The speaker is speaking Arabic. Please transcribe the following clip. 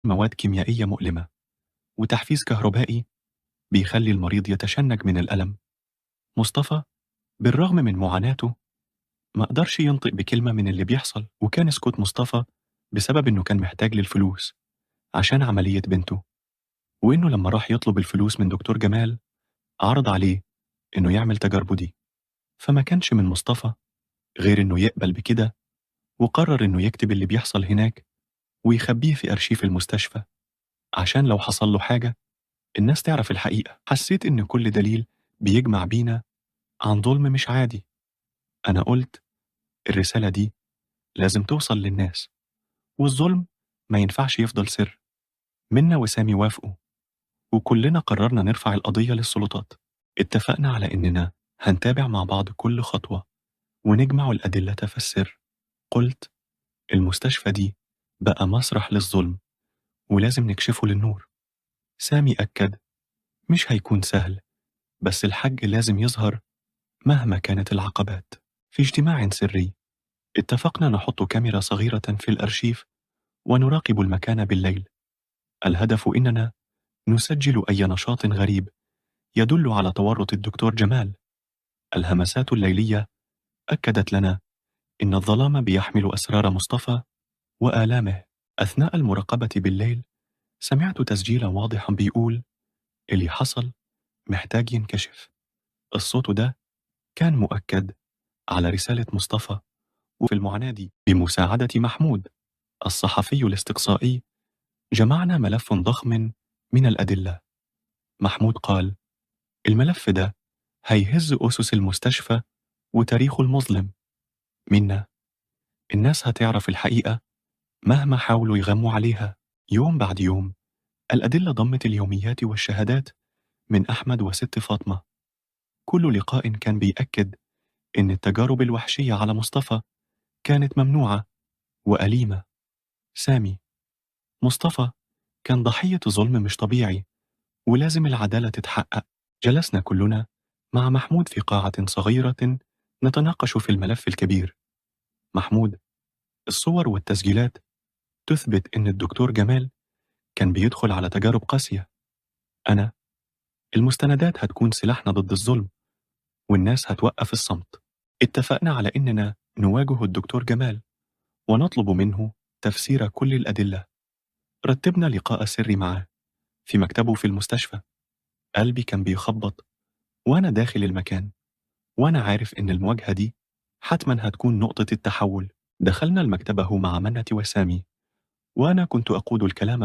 مواد كيميائية مؤلمة، وتحفيز كهربائي بيخلي المريض يتشنج من الألم. مصطفى بالرغم من معاناته ما قدرش ينطق بكلمة من اللي بيحصل، وكان سكوت مصطفى بسبب إنه كان محتاج للفلوس عشان عملية بنته، وإنه لما راح يطلب الفلوس من دكتور جمال عرض عليه إنه يعمل تجاربه دي، فما كانش من مصطفى غير إنه يقبل بكده، وقرر إنه يكتب اللي بيحصل هناك ويخبيه في أرشيف المستشفى عشان لو حصل له حاجة الناس تعرف الحقيقة. حسيت إن كل دليل بيجمع بينا عن ظلم مش عادي. أنا قلت الرسالة دي لازم توصل للناس، والظلم ما ينفعش يفضل سر. منا وسامي وافقوا، وكلنا قررنا نرفع القضية للسلطات. اتفقنا على إننا هنتابع مع بعض كل خطوة ونجمع الأدلة في السر. قلت المستشفى دي بقى مسرح للظلم ولازم نكشفه للنور. سامي أكد مش هيكون سهل، بس الحج لازم يظهر مهما كانت العقبات. في اجتماع سري اتفقنا نحط كاميرا صغيرة في الأرشيف ونراقب المكان بالليل. الهدف إننا نسجل أي نشاط غريب يدل على تورط الدكتور جمال. الهمسات الليلية أكدت لنا إن الظلام بيحمل أسرار مصطفى وآلامه. أثناء المراقبة بالليل سمعت تسجيلا واضحا بيقول اللي حصل محتاج ينكشف. الصوت ده كان مؤكد على رسالة مصطفى. وفي المعاناة دي بمساعدة محمود الصحفي الاستقصائي جمعنا ملف ضخم من الأدلة. محمود قال الملف ده هيهز أسس المستشفى وتاريخه المظلم. منا الناس هتعرف الحقيقة مهما حاولوا يغموا عليها. يوم بعد يوم الأدلة ضمت اليوميات والشهادات من أحمد وست فاطمة. كل لقاء كان بيأكد إن التجارب الوحشية على مصطفى كانت ممنوعة وأليمة. سامي مصطفى كان ضحية ظلم مش طبيعي، ولازم العدالة تتحقق. جلسنا كلنا مع محمود في قاعة صغيرة نتناقش في الملف الكبير. محمود الصور والتسجيلات تثبت إن الدكتور جمال كان بيدخل على تجارب قاسية. أنا المستندات هتكون سلاحنا ضد الظلم، والناس هتوقف الصمت. اتفقنا على إننا نواجه الدكتور جمال ونطلب منه تفسير كل الأدلة. رتبنا لقاء سري معاه في مكتبه في المستشفى. قلبي كان بيخبط وأنا داخل المكان، وأنا عارف إن المواجهة دي حتما هتكون نقطة التحول. دخلنا المكتبة مع منة وسامي، وأنا كنت أقود الكلام